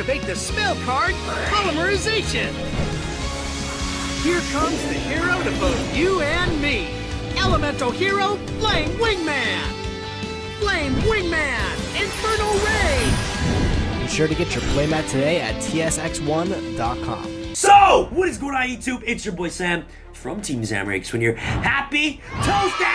activate the spell card, Polymerization. Here comes the hero to both you and me. Elemental Hero, Flame Wingman! Flame Wingman! Infernal Ray! Be sure to get your playmat today at tsx1.com. So, what is going on YouTube? It's your boy Sam from Team Zamrakes when you're happy Tuesday!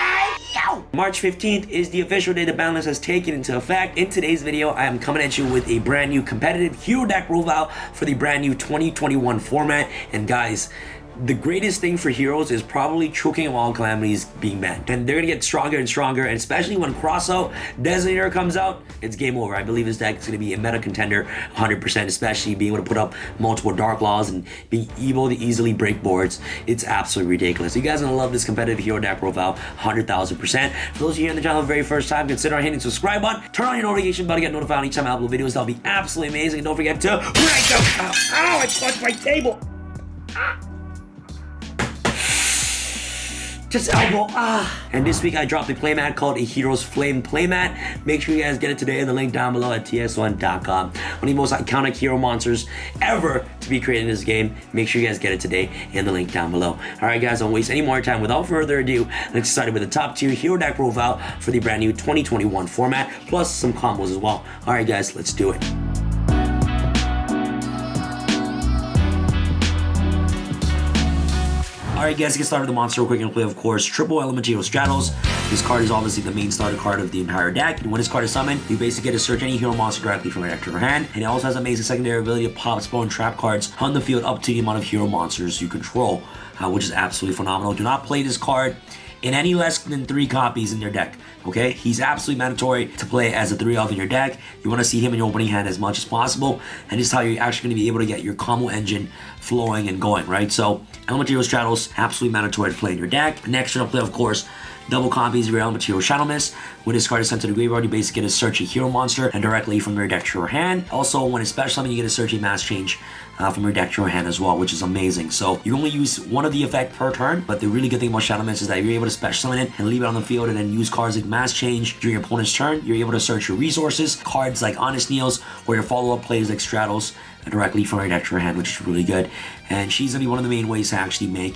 Yo! March 15th is the official day the Banlist has taken into effect. In today's video, I am coming at you with a brand new competitive hero deck profile for the brand new 2021 format. And guys, the greatest thing for heroes is probably choking of all calamities being banned. And they're gonna get stronger and stronger, and especially when Crossout Designator comes out, it's game over. I believe this deck is gonna be a meta contender 100%, especially being able to put up multiple Dark Laws and being able to easily break boards. It's absolutely ridiculous. You guys are gonna love this competitive hero deck profile 100,000%. For those of you here on the channel the very first time, consider hitting the subscribe button, turn on your notification bell to get notified each time I upload videos. That'll be absolutely amazing. And don't forget to rank up. Ow, I punched my table. Just elbow, And this week I dropped a playmat called a Heroes Flame playmat. Make sure you guys get it today in the link down below at ts1.com. One of the most iconic hero monsters ever to be created in this game. Make sure you guys get it today in the link down below. Alright guys, don't waste any more time. Without further ado, let's start with the top tier hero deck profile for the brand new 2021 format, plus some combos as well. Alright guys, let's do it. Alright guys, get started with the monster real quick and play, of course, triple Elemental Stratos. This card is obviously the main starter card of the entire deck. And when this card is summoned, you basically get to search any hero monster directly from your deck to your hand. And it also has amazing secondary ability to pop, spawn, trap cards on the field up to the amount of hero monsters you control, which is absolutely phenomenal. Do not play this card in any less than 3 copies in your deck. Okay, he's absolutely mandatory to play as a 3-off in your deck. You want to see him in your opening hand as much as possible, and this is how you're actually going to be able to get your combo engine flowing and going, right? So, Elemental Stratos, absolutely mandatory to play in your deck. Next, you're going to play, of course, double copies of your Elemental Shadow Mist. When this card is sent to the graveyard, you basically get to search a hero monster and directly from your deck to your hand. Also, when it's special summon, you get to search a mass change from your deck to your hand as well, which is amazing. So you only use one of the effect per turn, but the really good thing about Shadow Mist is that you're able to special summon it and leave it on the field and then use cards like mass change during your opponent's turn. You're able to search your resources, cards like Honest Neos, or your follow-up plays like Stratos directly from your deck to your hand, which is really good. And she's gonna be one of the main ways to actually make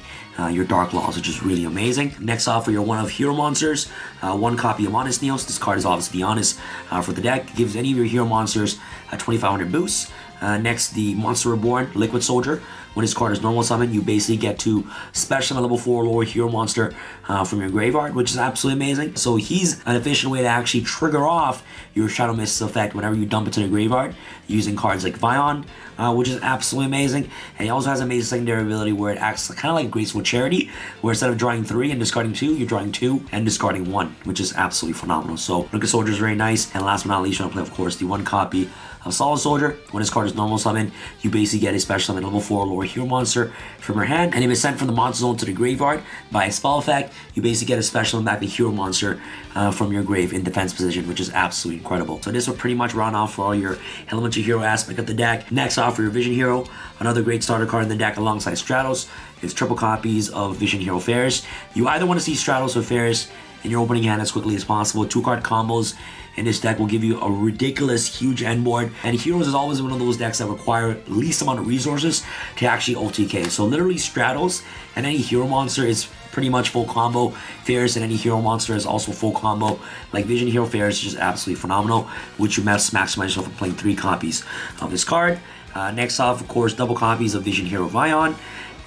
your Dark Laws, which is really amazing. Next off for your one of hero monsters, one copy of Honest Neos. This card is obviously the Honest for the deck. It gives any of your hero monsters a 2,500 boost. Next, the Monster Reborn, Liquid Soldier. When his card is normal summon, you basically get to special summon level 4 lower hero monster from your graveyard, which is absolutely amazing. So he's an efficient way to actually trigger off your Shadow Mist effect whenever you dump it to the graveyard, using cards like Vion, which is absolutely amazing. And he also has amazing secondary ability where it acts kind of like Graceful Charity, where instead of drawing 3 and discarding 2, you're drawing 2 and discarding 1, which is absolutely phenomenal. So Liquid Soldier is very nice. And last but not least, you're going to play, of course, the one copy of Solid Soldier. When his card is normal summon, you basically get a special summon level 4 lower hero monster from your hand, and if it's sent from the monster zone to the graveyard by a spell effect, you basically get a special summon back the hero monster from your grave in defense position, which is absolutely incredible. So this will pretty much round off for all your elemental hero aspect of the deck. Next off for your Vision Hero, another great starter card in the deck alongside Stratos is triple copies of Vision Hero Ferris. You either want to see Stratos or Ferris in your opening hand as quickly as possible. 2-card combos in this deck will give you a ridiculous huge end board, and Heroes is always one of those decks that require least amount of resources to actually OTK. So literally Stratos and any hero monster is pretty much full combo. Ferris and any hero monster is also full combo. Like Vision Hero Ferris is just absolutely phenomenal, which you must maximize yourself for playing 3 copies of this card. Next off, of course, double copies of Vision Hero Vion.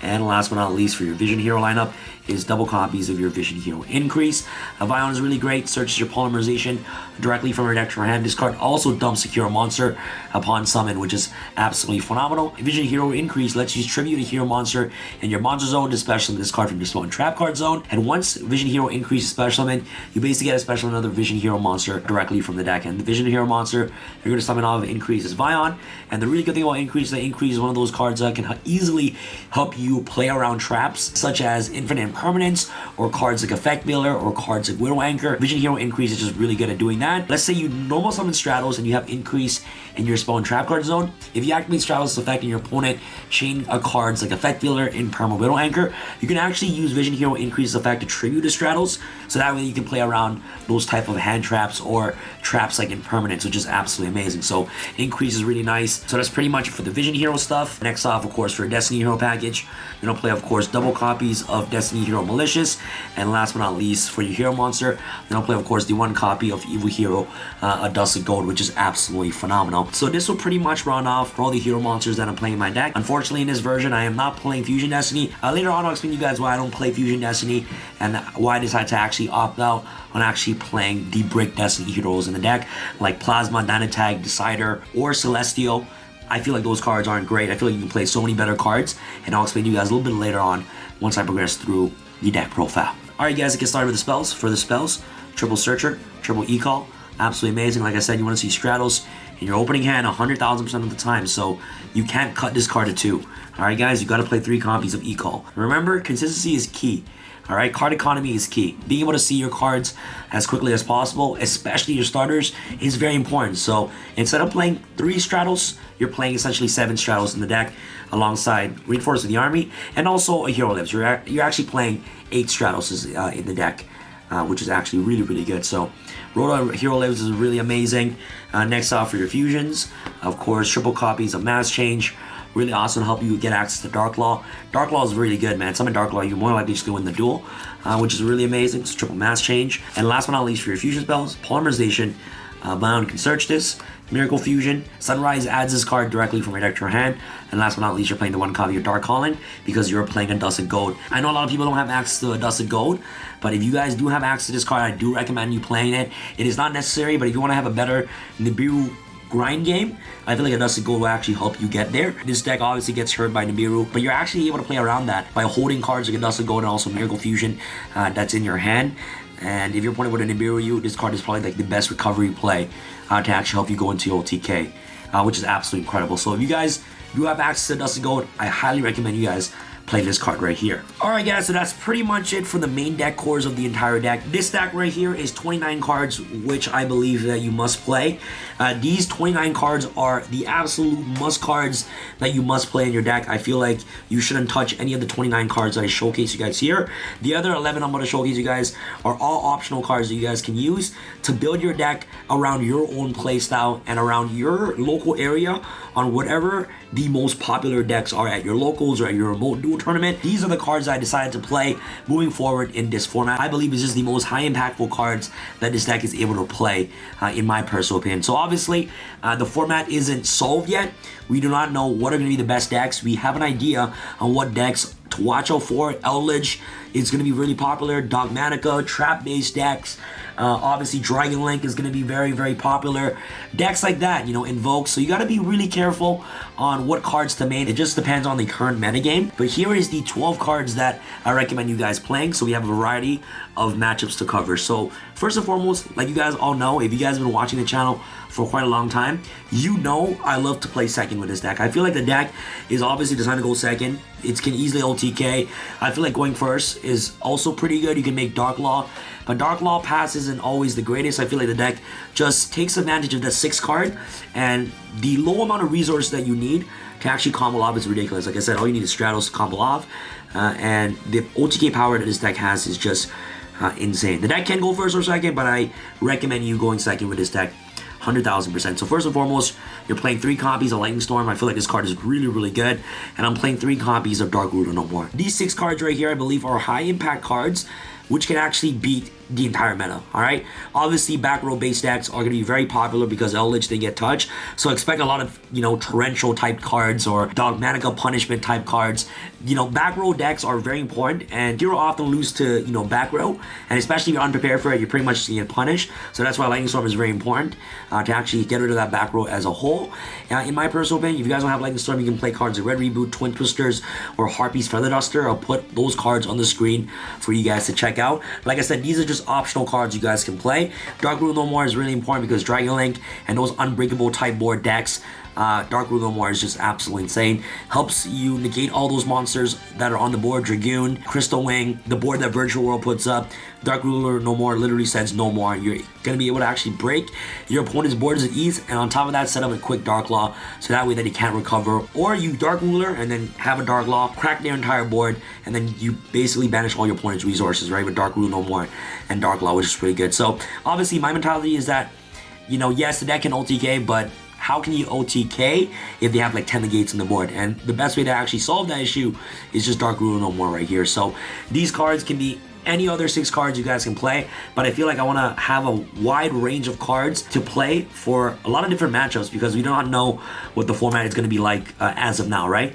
And last but not least, for your Vision Hero lineup is double copies of your Vision Hero Increase. Vion is really great, searches your Polymerization directly from your deck to your hand. This card also dumps a hero monster upon summon, which is absolutely phenomenal. Vision Hero Increase lets you tribute a hero monster in your monster zone to special summon this card from your spawn trap card zone. And once Vision Hero Increase is special summon, you basically get a special another Vision Hero monster directly from the deck. And the Vision Hero monster you're going to summon off of Increase is Vion. And the really good thing about Increase is that Increase is one of those cards that can easily help you play around traps such as Infinite impermanence, or cards like Effect Veiler, or cards like Widow Anchor. Vision Hero Increase is just really good at doing that. Let's say you normal summon Stratos and you have increase in your spell and trap card zone. If you activate Stratos' effect and your opponent chain cards like Effect Veiler, Imperma, Widow Anchor, you can actually use Vision Hero Increase effect to tribute to Stratos, so that way you can play around those type of hand traps or traps like Impermanence, which is absolutely amazing. So Increase is really nice. So that's pretty much it for the Vision Hero stuff. Next off, of course, for a Destiny Hero package, you're gonna play, of course, double copies of Destiny Hero Malicious, and last but not least, for your Hero Monster, you're gonna play, of course, the one copy of Evil Hero, a Dusted Gold, which is absolutely phenomenal. So this will pretty much run off for all the Hero Monsters that I'm playing in my deck. Unfortunately, in this version, I am not playing Fusion Destiny. Later on, I'll explain to you guys why I don't play Fusion Destiny and why I decided to actually opt out on actually playing the Brick Destiny heroes in the deck, like Plasma, Dynatag, Decider, or Celestial. I feel like those cards aren't great. I feel like you can play so many better cards, and I'll explain to you guys a little bit later on once I progress through the deck profile. Alright guys, let's get started with the spells. For the spells, Triple Searcher, Triple E-Call, absolutely amazing. Like I said, you want to see Stratos in your opening hand 100,000% of the time, so you can't cut this card to 2. Alright guys, you got to play 3 copies of E-Call. Remember, consistency is key. Alright, card economy is key. Being able to see your cards as quickly as possible, especially your starters, is very important. So instead of playing 3 Stratos, you're playing essentially 7 Stratos in the deck alongside Reinforce of the Army and also a Hero Lives. You're actually playing 8 Stratos in the deck, which is actually really, really good. So Rhoda Hero Lives is really amazing. Next off for your fusions, of course, triple copies of Mass Change. Really awesome to help you get access to Dark Law. Dark Law is really good, man. Summon Dark Law, you're more likely just to win the duel, which is really amazing. It's triple Mass Change. And last but not least, for your fusion spells, Polymerization. Bound can search this. Miracle Fusion. Sunrise adds this card directly from your deck to your hand. And last but not least, you're playing the one copy of Dark Calling because you're playing a Dusted Gold. I know a lot of people don't have access to a Dusted Gold, but if you guys do have access to this card, I do recommend you playing it. It is not necessary, but if you want to have a better Nibiru grind game, I feel like a Dusted Gold will actually help you get there. This deck obviously gets hurt by Nibiru, but you're actually able to play around that by holding cards like a Dusted Gold and also Miracle Fusion that's in your hand. And if you're playing with a Nibiru, this card is probably like the best recovery play to actually help you go into your OTK, which is absolutely incredible. So if you guys do have access to Dusted Gold, I highly recommend you guys play this card right here. Alright guys, so that's pretty much it for the main deck cores of the entire deck. This deck right here is 29 cards, which I believe that you must play. These 29 cards are the absolute must cards that you must play in your deck. I feel like you shouldn't touch any of the 29 cards that I showcase you guys here. The other 11 I'm going to showcase you guys are all optional cards that you guys can use to build your deck around your own playstyle and around your local area on whatever the most popular decks are at your locals or at your remote duel tournament. These are the cards I decided to play moving forward in this format. I believe it's just the most high impactful cards that this deck is able to play in my personal opinion. So obviously the format isn't solved yet. We do not know what are going to be the best decks. We have an idea on what decks to watch out for. Eldritch is going to be really popular. Dogmatica, trap-based decks. Obviously, Dragon Link is going to be very, very popular. Decks like that, you know, Invoke. So you got to be really careful on what cards to main. It just depends on the current metagame. But here is the 12 cards that I recommend you guys playing. So we have a variety of matchups to cover. So first and foremost, like you guys all know, if you guys have been watching the channel for quite a long time, you know I love to play second with this deck. I feel like the deck is obviously designed to go second. It can easily OTK. I feel like going first is also pretty good. You can make Dark Law, but Dark Law pass isn't always the greatest. I feel like the deck just takes advantage of that 6 card, and the low amount of resources that you need to actually combo off is ridiculous. Like I said, all you need is Stratos to combo off, and the OTK power that this deck has is just insane. The deck can go first or second, but I recommend you going second with this deck 100,000%. So first and foremost, you're playing 3 copies of Lightning Storm. I feel like this card is really, really good. And I'm playing 3 copies of Dark Ruler No More. These 6 cards right here, I believe, are high impact cards, which can actually beat the entire meta, alright? Obviously, back row base decks are going to be very popular because Eldritch, they get touched. So expect a lot of, you know, torrential type cards or Dogmatica punishment type cards. You know, back row decks are very important, and hero often lose to, you know, back row. And especially if you're unprepared for it, you're pretty much going to get punished. So that's why Lightning Storm is very important to actually get rid of that back row as a whole. In my personal opinion, if you guys don't have Lightning Storm, you can play cards like Red Reboot, Twin Twisters, or Harpy's Feather Duster. I'll put those cards on the screen for you guys to check out. Like I said, these are just optional cards you guys can play. Dark Ruler No More is really important because Dragon Link and those unbreakable type board decks Dark Ruler No More is just absolutely insane. Helps you negate all those monsters that are on the board. Dragoon, Crystal Wing, the board that Virtual World puts up. Dark Ruler No More literally says no more. You're going to be able to actually break your opponent's boards with ease, and on top of that, set up a quick Dark Law, so that way that he can't recover. Or you Dark Ruler and then have a Dark Law, crack their entire board, and then you basically banish all your opponent's resources, right, with Dark Ruler No More and Dark Law, which is pretty good. So obviously my mentality is that, you know, yes, the deck can OTK, but how can you OTK if they have like 10 negates on the board? And the best way to actually solve that issue is just Dark Ruler No More right here. So these cards can be any other 6 cards you guys can play, but I feel like I want to have a wide range of cards to play for a lot of different matchups, because we do not know what the format is going to be like as of now, right?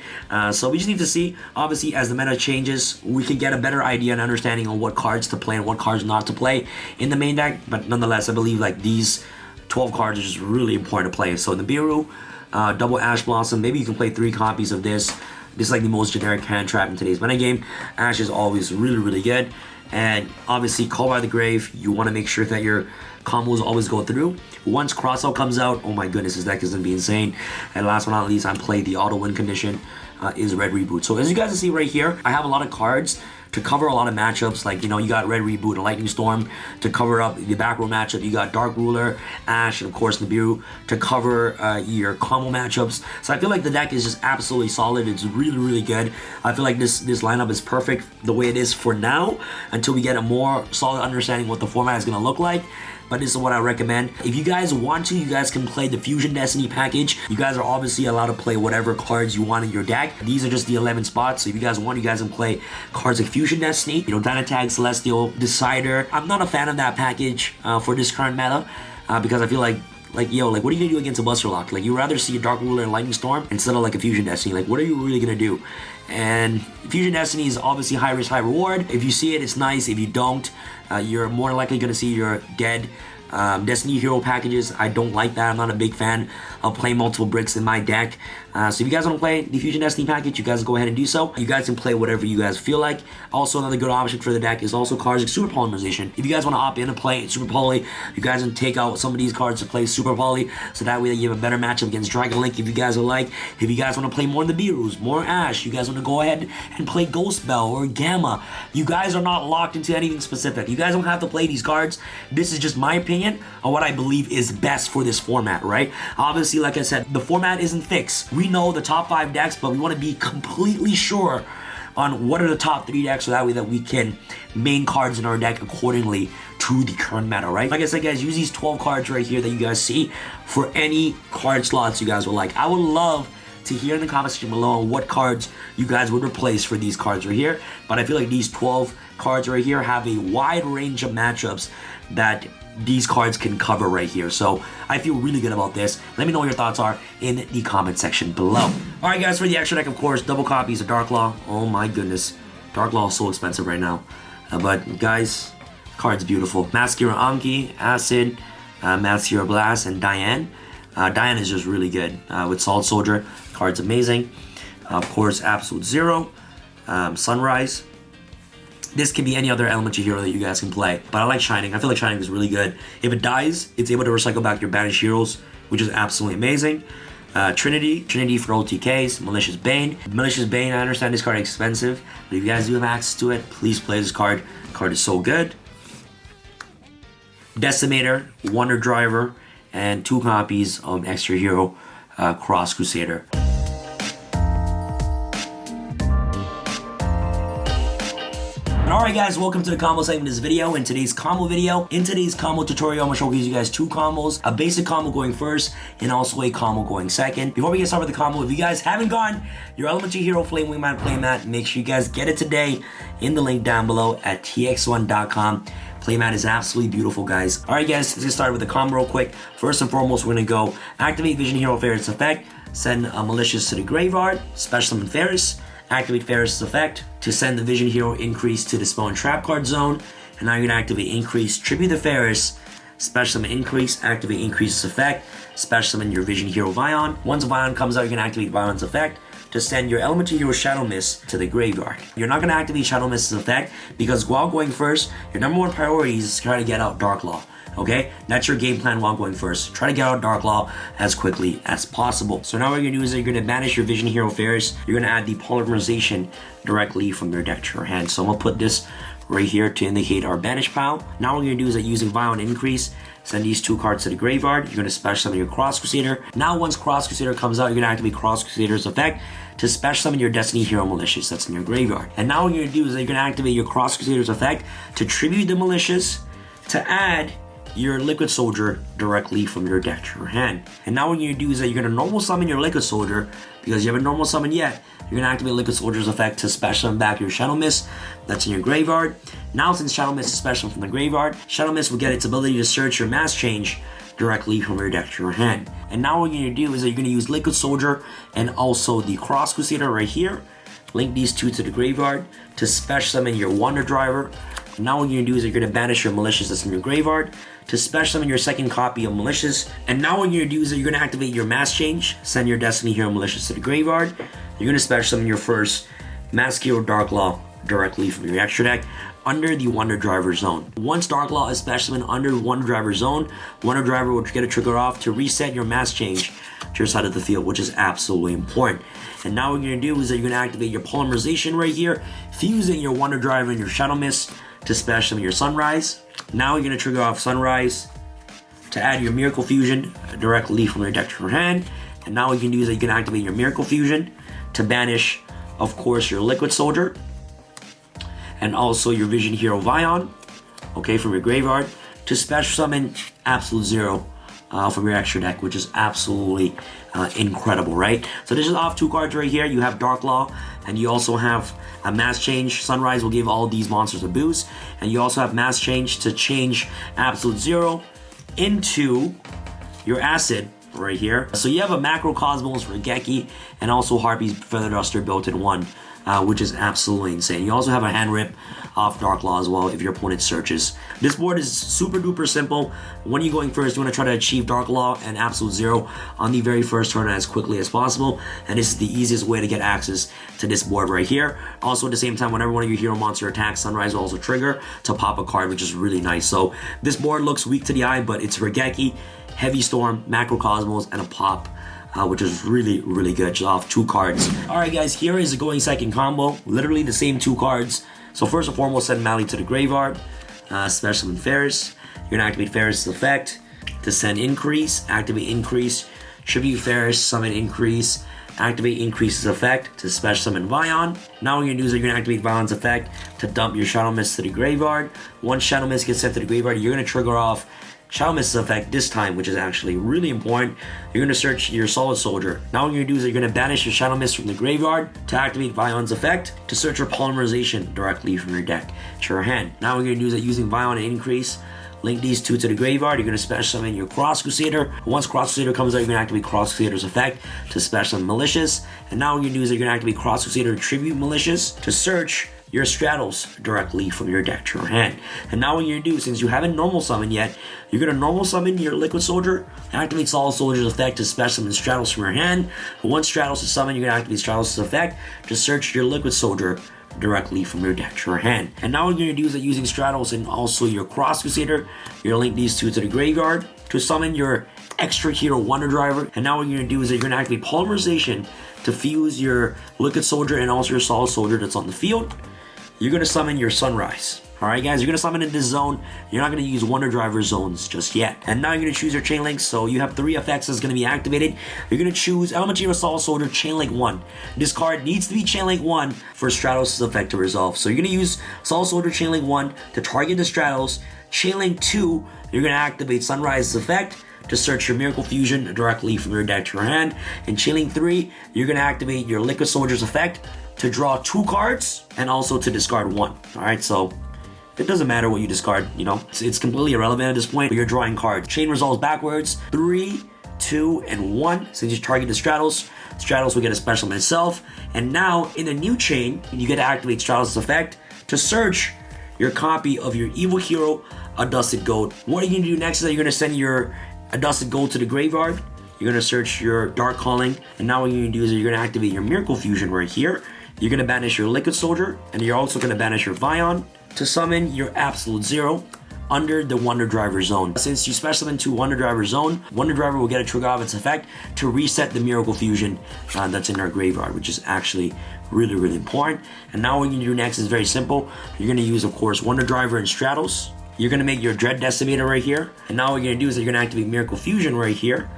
So we just need to see. Obviously, as the meta changes, we can get a better idea and understanding on what cards to play and what cards not to play in the main deck. But nonetheless, I believe like these 12 cards are just really important to play. So Nibiru, double Ash Blossom, maybe you can play 3 copies of this. This is like the most generic hand trap in today's metagame. Ash is always really, really good. And obviously, Call by the Grave, you want to make sure that your combos always go through. Once Crossout comes out, oh my goodness, this deck is going to be insane. And last but not least, I played the auto win condition is Red Reboot. So as you guys can see right here, I have a lot of cards to cover a lot of matchups. Like, you know, you got Red Reboot and Lightning Storm to cover up the back row matchup. You got Dark Ruler, Ash, and of course Nibiru to cover your combo matchups. So I feel like the deck is just absolutely solid. It's really, really good. I feel like this lineup is perfect the way it is for now, until we get a more solid understanding what the format is going to look like. But this is what I recommend. If you guys want to, you guys can play the Fusion Destiny package. You guys are obviously allowed to play whatever cards you want in your deck. These are just the 11 spots. So if you guys want, you guys can play cards like Fusion Destiny, you know, Dynatag, Celestial, Decider. I'm not a fan of that package for this current meta because I feel like, yo, like, what are you gonna do against a Buster Lock? Like, you'd rather see a Dark Ruler and Lightning Storm instead of like a Fusion Destiny. Like, what are you really gonna do? And Fusion Destiny is obviously high risk, high reward. If you see it, it's nice. If you don't, you're more likely gonna see your dead Destiny Hero packages. I don't like that. I'm not a big fan of playing multiple bricks in my deck. So if you guys want to play the Fusion Destiny package, you guys go ahead and do so. You guys can play whatever you guys feel like. Also, another good option for the deck is also cards like Super Polymerization. If you guys want to opt in and play Super Poly, you guys can take out some of these cards to play Super Poly, so that way you have a better matchup against Dragon Link if you guys would like. If you guys want to play more Nibirus, more Ash, you guys want to go ahead and play Ghost Bell or Gamma. You guys are not locked into anything specific. You guys don't have to play these cards. This is just my opinion on what I believe is best for this format, right? Obviously, like I said, the format isn't fixed. We know the top 5 decks, but we want to be completely sure on what are the top 3 decks, so that way that we can main cards in our deck accordingly to the current meta, right? Like I said, guys, use these 12 cards right here that you guys see for any card slots you guys would like. I would love to hear in the comment section below what cards you guys would replace for these cards right here. But I feel like these 12 cards right here have a wide range of matchups that these cards can cover right here. So I feel really good about this. Let me know what your thoughts are in the comment section below. Alright guys, for the extra deck, of course, double copies of Dark Law. Oh my goodness. Dark Law is so expensive right now. But guys, card's beautiful. Mascara Anki, Acid, Mascara Blast, and Diane. Diane is just really good with Salt Soldier. Card's amazing. Of course, Absolute Zero, Sunrise. This can be any other elementary hero that you guys can play, but I like Shining. I feel like Shining is really good. If it dies, it's able to recycle back your banished heroes, which is absolutely amazing. Trinity for OTKs, Malicious Bane. Malicious Bane, I understand this card is expensive, but if you guys do have access to it, please play this card. The card is so good. Decimator, Wonder Driver, and 2 copies of Extra Hero Cross Crusader. Alright guys, welcome to the combo segment of this video. In today's combo tutorial, I'm going to showcase you guys 2 combos. A basic combo going first, and also a combo going second. Before we get started with the combo, if you guys haven't gotten your Elementary Hero Flame Wingman playmat, make sure you guys get it today in the link down below at tx1.com. Playmat is absolutely beautiful, guys. Alright guys, let's get started with the combo real quick. First and foremost, we're going to go activate Vision Hero Ferris effect, send Malicious to the graveyard, special summon Ferris, activate Ferris' effect to send the Vision Hero Increase to the Spell and Trap card zone. And now you're going to activate Increase, tribute the Ferris, special summon Increase, activate Increase's effect, special summon your Vision Hero Vion. Once Vion comes out, you're going to activate Vion's effect to send your Elemental Hero Shadow Mist to the graveyard. You're not going to activate Shadow Mist's effect because while going first, your number 1 priority is to try to get out Dark Law. Okay, that's your game plan while going first. Try to get out Dark Law as quickly as possible. So now what you're gonna do is you're gonna banish your Vision Hero Ferris. You're gonna add the Polymerization directly from your deck to your hand. So I'm gonna put this right here to indicate our banish pile. Now what we're gonna do is that using Violent Increase, send these 2 cards to the graveyard. You're gonna special summon your Cross Crusader. Now once Cross Crusader comes out, you're gonna activate Cross Crusader's effect to special summon your Destiny Hero Malicious that's in your graveyard. And now what you're gonna do is that you're gonna activate your Cross Crusader's effect to tribute the Malicious to add your Liquid Soldier directly from your deck to your hand. And now what you're gonna do is that you're gonna normal summon your Liquid Soldier because you haven't normal summoned yet. You're gonna activate Liquid Soldier's effect to special summon back your Shadow Mist that's in your graveyard. Now since Shadow Mist is special from the graveyard, Shadow Mist will get its ability to search your Mass Change directly from your deck to your hand. And now what you're gonna do is that you're gonna use Liquid Soldier and also the Cross Crusader right here. Link these 2 to the graveyard to special summon your Wonder Driver. Now what you're gonna do is you're gonna banish your Malicious that's in your graveyard to special summon your second copy of Malicious. And now what you're gonna do is that you're gonna activate your Mass Change, send your Destiny Hero Malicious to the graveyard. You're gonna special summon your first Mask Hero Dark Law directly from your extra deck under the Wonder Driver zone. Once Dark Law is special summoned under the Wonder Driver zone, Wonder Driver will get a trigger off to reset your Mass Change to your side of the field, which is absolutely important. And now what you're gonna do is that you're gonna activate your Polymerization right here, fusing your Wonder Driver and your Shadow Mist to special summon your Sunrise. Now you're gonna trigger off Sunrise to add your Miracle Fusion directly from your deck to your hand. And now what you can do is that you can activate your Miracle Fusion to banish, of course, your Liquid Soldier and also your Vision Hero Vion, okay, from your graveyard to special summon Absolute Zero from your extra deck, which is absolutely incredible, right? So this is off 2 cards right here. You have Dark Law, and you also have a Mass Change. Sunrise will give all these monsters a boost, and you also have Mass Change to change Absolute Zero into your Acid right here. So you have a Macrocosmos, Regeki, and also Harpy's Feather Duster built in one, which is absolutely insane. You also have a hand rip off Dark Law as well if your opponent searches. This board is super duper simple. When you're going first, you want to try to achieve Dark Law and Absolute Zero on the very first turn as quickly as possible, and this is the easiest way to get access to this board right here. Also at the same time, whenever one of your hero monster attacks, Sunrise will also trigger to pop a card, which is really nice. So this board looks weak to the eye, but it's Regeki, Heavy Storm, Macrocosmos, and a pop, which is really, really good, just off 2 cards. All right, guys, here is the going second combo. Literally the same 2 cards. So first and foremost, send Mali to the graveyard, special summon Ferris. You're gonna activate Ferris' effect to send Increase, activate Increase, tribute Ferris, summon Increase, activate Increase's effect to special summon Vion. Now what you're gonna do is you're gonna activate Vion's effect to dump your Shadow Mist to the graveyard. Once Shadow Mist gets sent to the graveyard, you're gonna trigger off Shadow Mist's effect this time, which is actually really important. You're going to search your Solid Soldier. Now what you're going to do is you're going to banish your Shadow Mist from the graveyard to activate Vion's effect to search your Polymerization directly from your deck to your hand. Now what you're going to do is that using Vion and Increase, link these 2 to the graveyard. You're going to special summon your Cross Crusader. Once Cross Crusader comes out, you're going to activate Cross Crusader's effect to special summon Malicious. And now what you're going to do is you're going to activate Cross Crusader to tribute Malicious to search your Stratos directly from your deck to your hand. And now what you're gonna do, since you haven't normal summoned yet, you're gonna normal summon your Liquid Soldier, activate Solid Soldier's effect to special summon Stratos from your hand. But once Stratos is summoned, you're gonna activate Stratos' effect to search your Liquid Soldier directly from your deck to your hand. And now what you're gonna do is that using Stratos and also your Cross Crusader, you're gonna link these 2 to the graveyard to summon your extra hero Wonder Driver. And now what you're gonna do is that you're gonna activate Polymerization to fuse your Liquid Soldier and also your Solid Soldier that's on the field. You're gonna summon your Sunrise. Alright guys, you're gonna summon in this zone. You're not gonna use Wonder Driver zones just yet. And now you're gonna choose your Chain Link. So you have 3 effects that's gonna be activated. You're gonna choose Element Hero Solid Soldier Chain Link 1. This card needs to be Chain Link 1 for Stratos' effect to resolve. So you're gonna use Solid Soldier Chain Link 1 to target the Stratos. Chain Link 2, you're gonna activate Sunrise's effect to search your Miracle Fusion directly from your deck to your hand. And Chain Link 3, you're gonna activate your Liquid Soldier's effect to draw 2 cards and also to discard 1. Alright, so it doesn't matter what you discard, you know, it's completely irrelevant at this point, but you're drawing cards. Chain resolves backwards, 3, 2, and 1. Since you target the Stratos, Stratos will get a special itself. And now in the new chain, you get to activate Stratos' effect to search your copy of your evil hero, Adusted Gold. What you're gonna do next is that you're gonna send your Adusted Gold to the graveyard. You're gonna search your Dark Calling, and now what you're gonna do is you're gonna activate your Miracle Fusion right here. You're gonna banish your Liquid Soldier, and you're also gonna banish your Vion to summon your Absolute Zero under the Wonder Driver zone. Since you special summon to Wonder Driver zone, Wonder Driver will get a trigger off its effect to reset the Miracle Fusion that's in our graveyard, which is actually really important. And now what you're gonna do next is very simple. You're gonna use, of course, Wonder Driver and Stratos. You're gonna make your Dread Decimator right here. And now what you're gonna do is you're gonna activate Miracle Fusion right here.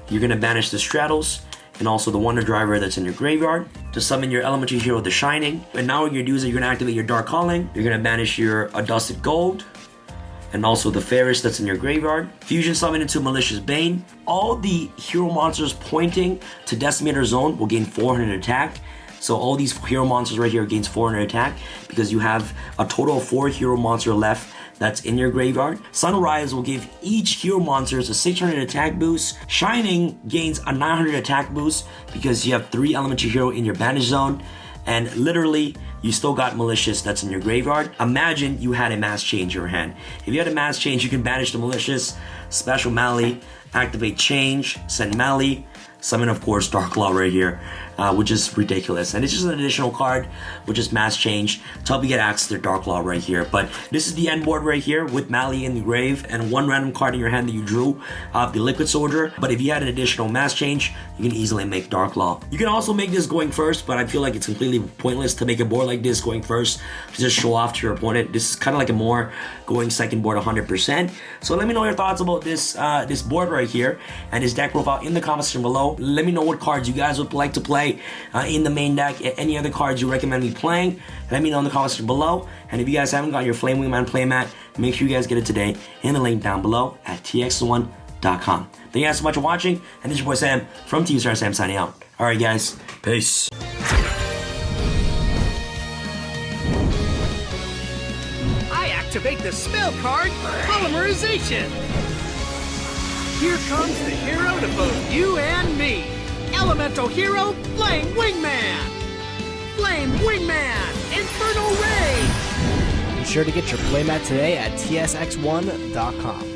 You're gonna banish the Stratos and also the Wonder Driver that's in your graveyard to summon your elementary hero, the Shining. And now what you're gonna do is you're gonna activate your Dark Calling. You're gonna banish your Adusted Gold and also the Ferris that's in your graveyard. Fusion summon into Malicious Bane. All the hero monsters pointing to Decimator zone will gain 400 attack. So all these hero monsters right here gains 400 attack because you have a total of 4 hero monster left that's in your graveyard. Sunrise will give each hero monsters a 600 attack boost. Shining gains a 900 attack boost because you have 3 elementary hero in your banish zone. And literally, you still got Malicious that's in your graveyard. Imagine you had a Mass Change in your hand. If you had a Mass Change, you can banish the Malicious, special Mally, activate Change, send Mally, summon, of course, Dark Law right here, which is ridiculous. And it's just an additional card, which is Mass Change, to help you get access to Dark Law right here. But this is the end board right here with Mally in the grave and 1 random card in your hand that you drew of the Liquid Soldier. But if you had an additional Mass Change, you can easily make Dark Law. You can also make this going first, but I feel like it's completely pointless to make a board like this going first to just show off to your opponent. This is kind of like a more going second board 100%. So let me know your thoughts about this this board right here and this deck profile in the comment section below. Let me know what cards you guys would like to play in the main deck, any other cards you recommend me playing. Let me know in the comment section below. And if you guys haven't got your Flame Wingman playmat, make sure you guys get it today in the link down below at tx1.com. Thank you guys so much for watching, and this is your boy Sam from Team Star Sam signing out. Alright guys, peace. I activate the spell card, Polymerization. Here comes the hero to both you and me. Elemental hero, Flame Wingman. Flame Wingman, Infernal Ray. Be sure to get your playmat today at tsx1.com.